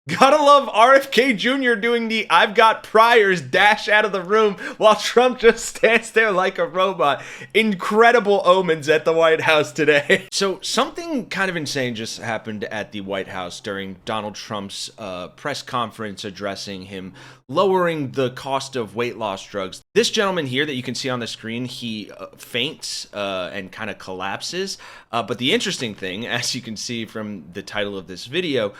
Gotta love RFK Jr. doing the "I've got priors" dash out of the room while Trump just stands there like a robot. Incredible omens at the White House today. So something kind of insane just happened at the White House during Donald Trump's press conference addressing him lowering the cost of weight loss drugs. This gentleman here that you can see on the screen, he faints and kind of collapses. But the interesting thing, as you can see from the title of this video,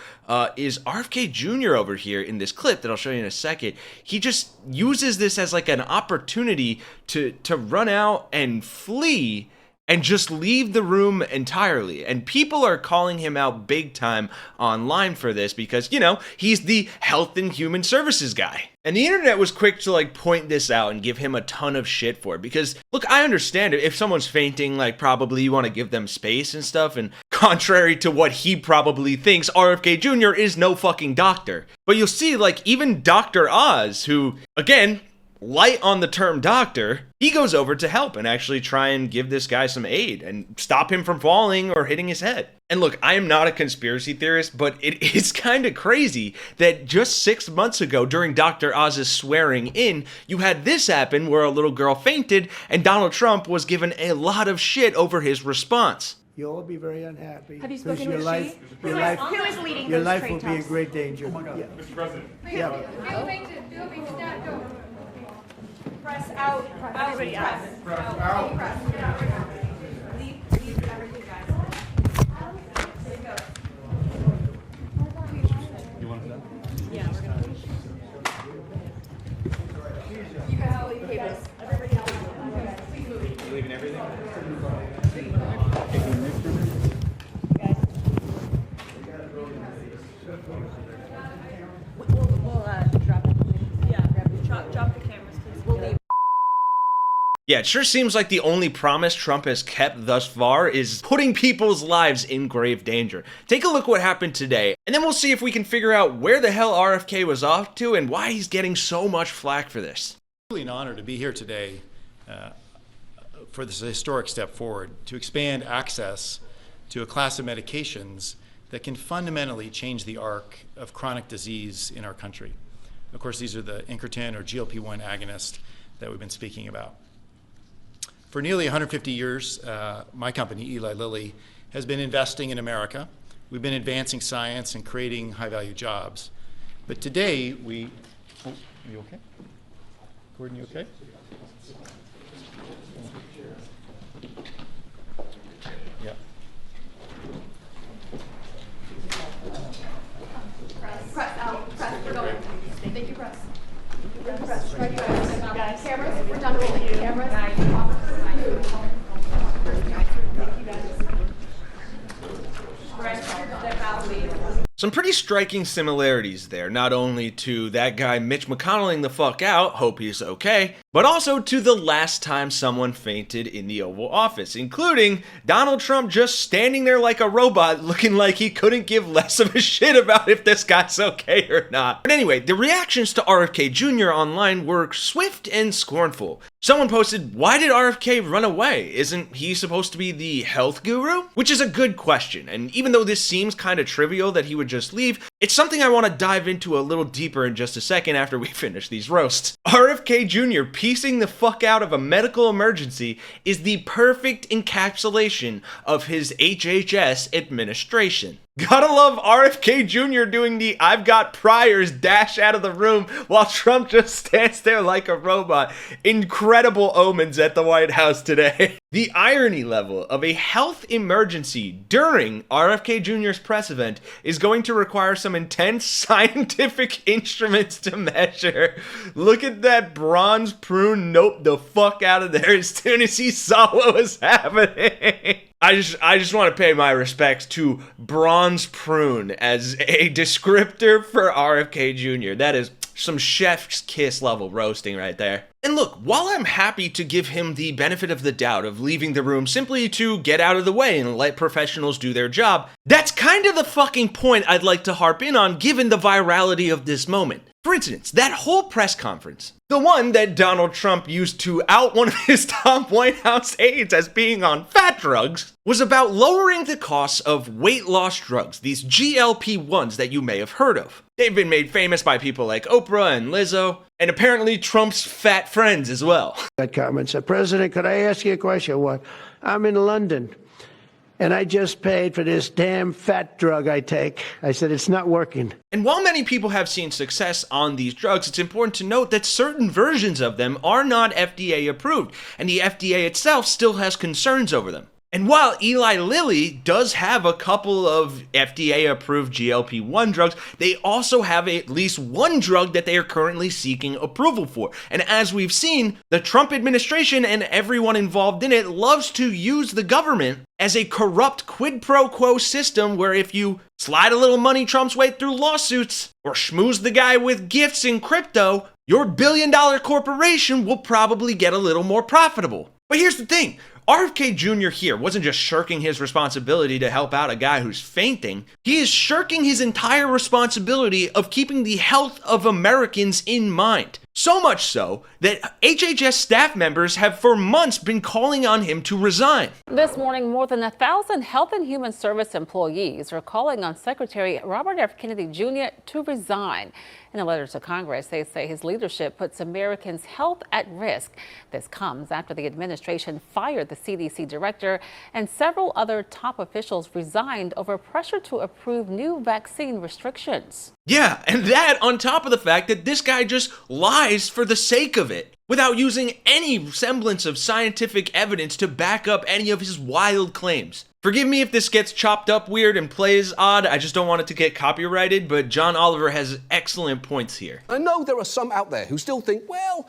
is RFK Jr. over here in this clip that I'll show you in a second. He just uses this as like an opportunity to run out and flee and just leave the room entirely. And people are calling him out big time online for this because, you know, he's the health and human services guy. And the internet was quick to like point this out and give him a ton of shit for it because, look, I understand it. If someone's fainting, like probably you want to give them space and stuff. And contrary to what he probably thinks, RFK Jr. is no fucking doctor. But you'll see, like, even Dr. Oz, who, again, light on the term doctor, he goes over to help and actually try and give this guy some aid and stop him from falling or hitting his head. And look, I am not a conspiracy theorist, but it is kind of crazy that just 6 months ago during Dr. Oz's swearing in, you had this happen where a little girl fainted and Donald Trump was given a lot of shit over his response. You'll all be very unhappy. Have you spoken your with life, she? your life will be in great danger. Yeah. Mr. President. Yeah. Press out. Everybody out. Press out. Leave everything, guys. You want that? Yeah, we're gonna. You guys leave cables. Everybody else. Please move. You leaving everything? We'll drop it. Yeah, drop the cameras, please. We'll leave. Yeah, it sure seems like the only promise Trump has kept thus far is putting people's lives in grave danger. Take a look what happened today, and then we'll see if we can figure out where the hell RFK was off to and why he's getting so much flack for this. It's really an honor to be here today for this historic step forward to expand access to a class of medications that can fundamentally change the arc of chronic disease in our country. Of course, these are the incretin or GLP-1 agonist that we've been speaking about. For nearly 150 years, my company, Eli Lilly, has been investing in America. We've been advancing science and creating high-value jobs. But today, are you okay? Gordon, you okay? Yeah. Press out. Press. We're going. Thank you, press. Press. Right, guys. Cameras. We're done rolling. Cameras. Some pretty striking similarities there, not only to that guy Mitch McConnelling the fuck out, hope he's okay, but also to the last time someone fainted in the Oval Office, including Donald Trump just standing there like a robot looking like he couldn't give less of a shit about if this guy's okay or not. But anyway, the reactions to RFK Jr. online were swift and scornful. Someone posted, "Why did RFK run away? Isn't he supposed to be the health guru?" Which is a good question, and even though this seems kind of trivial that he would just leave, it's something I want to dive into a little deeper in just a second after we finish these roasts. RFK Jr. piecing the fuck out of a medical emergency is the perfect encapsulation of his HHS administration. Gotta love RFK Jr. doing the "I've got priors" dash out of the room while Trump just stands there like a robot. Incredible omens at the White House today. The irony level of a health emergency during RFK Jr.'s press event is going to require some intense scientific instruments to measure. Look at that bronze prune nope the fuck out of there as soon as he saw what was happening. I just want to pay my respects to bronze prune as a descriptor for RFK Jr. That is some chef's kiss level roasting right there. And look, while I'm happy to give him the benefit of the doubt of leaving the room simply to get out of the way and let professionals do their job, that's kind of the fucking point I'd like to harp in on given the virality of this moment. For instance, that whole press conference, the one that Donald Trump used to out one of his top White House aides as being on fat drugs, was about lowering the costs of weight loss drugs, these GLP-1s that you may have heard of. They've been made famous by people like Oprah and Lizzo, and apparently Trump's fat friends as well. That comment said, President, could I ask you a question? What? I'm in London, and I just paid for this damn fat drug I take. I said, it's not working. And while many people have seen success on these drugs, it's important to note that certain versions of them are not FDA approved, and the FDA itself still has concerns over them. And while Eli Lilly does have a couple of FDA-approved GLP-1 drugs, they also have at least one drug that they are currently seeking approval for. And as we've seen, the Trump administration and everyone involved in it loves to use the government as a corrupt quid pro quo system where if you slide a little money Trump's way through lawsuits or schmooze the guy with gifts in crypto, your billion-dollar corporation will probably get a little more profitable. But here's the thing. RFK Jr. here wasn't just shirking his responsibility to help out a guy who's fainting. He is shirking his entire responsibility of keeping the health of Americans in mind. So much so that HHS staff members have for months been calling on him to resign. This morning, more than 1,000 Health and Human Service employees are calling on Secretary Robert F. Kennedy Jr. to resign. In a letter to Congress, they say his leadership puts Americans' health at risk. This comes after the administration fired the CDC director and several other top officials resigned over pressure to approve new vaccine restrictions. Yeah, and that on top of the fact that this guy just lies for the sake of it, without using any semblance of scientific evidence to back up any of his wild claims. Forgive me if this gets chopped up weird and plays odd, I just don't want it to get copyrighted, but John Oliver has excellent points here. I know there are some out there who still think, well,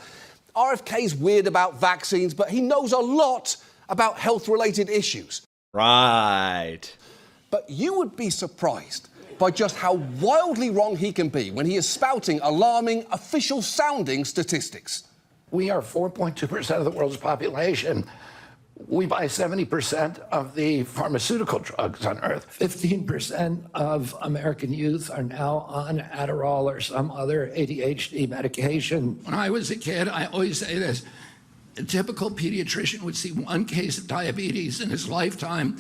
RFK's weird about vaccines, but he knows a lot about health-related issues. Right. But you would be surprised by just how wildly wrong he can be when he is spouting alarming, official-sounding statistics. We are 4.2% of the world's population. We buy 70% of the pharmaceutical drugs on Earth. 15% of American youth are now on Adderall or some other ADHD medication. When I was a kid, I always say this, a typical pediatrician would see one case of diabetes in his lifetime.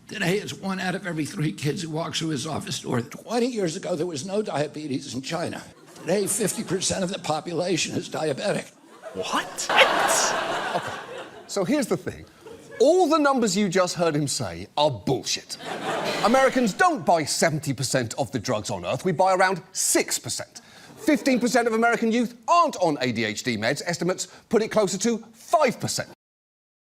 Today, it's 1 out of every 3 kids who walks through his office door. 20 years ago, there was no diabetes in China. Today, 50% of the population is diabetic. What? Okay, so here's the thing. All the numbers you just heard him say are bullshit. Americans don't buy 70% of the drugs on Earth. We buy around 6%. 15% of American youth aren't on ADHD meds. Estimates put it closer to 5%.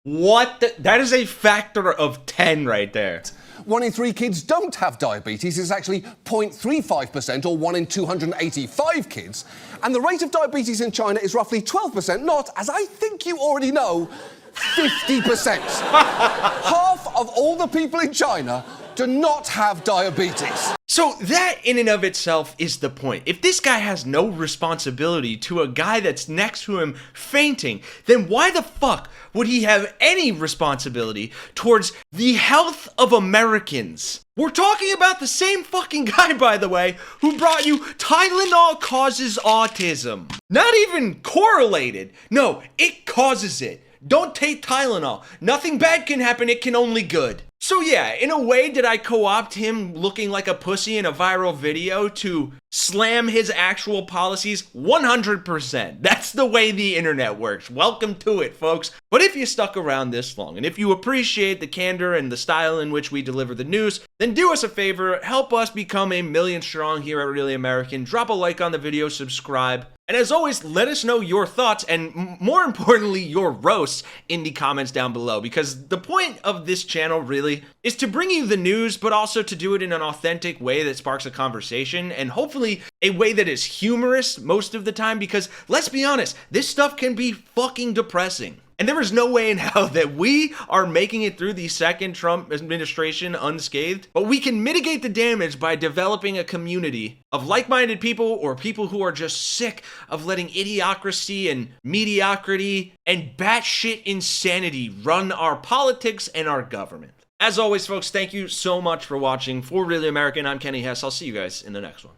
What? That is a factor of 10 right there. 1 in 3 kids don't have diabetes. It's actually 0.35%, or 1 in 285 kids. And the rate of diabetes in China is roughly 12%, not, as I think you already know, 50%. Half of all the people in China do not have diabetes. So that in and of itself is the point. If this guy has no responsibility to a guy that's next to him fainting, then why the fuck would he have any responsibility towards the health of Americans? We're talking about the same fucking guy, by the way, who brought you Tylenol causes autism. Not even correlated. No, it causes it. Don't take Tylenol. Nothing bad can happen, it can only good. So yeah, in a way, did I co-opt him looking like a pussy in a viral video to slam his actual policies? 100%. That's the way the internet works. Welcome to it, folks. But if you stuck around this long, and if you appreciate the candor and the style in which we deliver the news, then do us a favor, help us become 1 million strong here at Really American. Drop a like on the video, subscribe. And as always, let us know your thoughts and more importantly, your roasts in the comments down below, because the point of this channel really is to bring you the news, but also to do it in an authentic way that sparks a conversation and hopefully a way that is humorous most of the time, because let's be honest, this stuff can be fucking depressing. And there is no way in hell that we are making it through the second Trump administration unscathed, but we can mitigate the damage by developing a community of like-minded people or people who are just sick of letting idiocracy and mediocrity and batshit insanity run our politics and our government. As always, folks, thank you so much for watching. For Really American, I'm Kenny Hesse. I'll see you guys in the next one.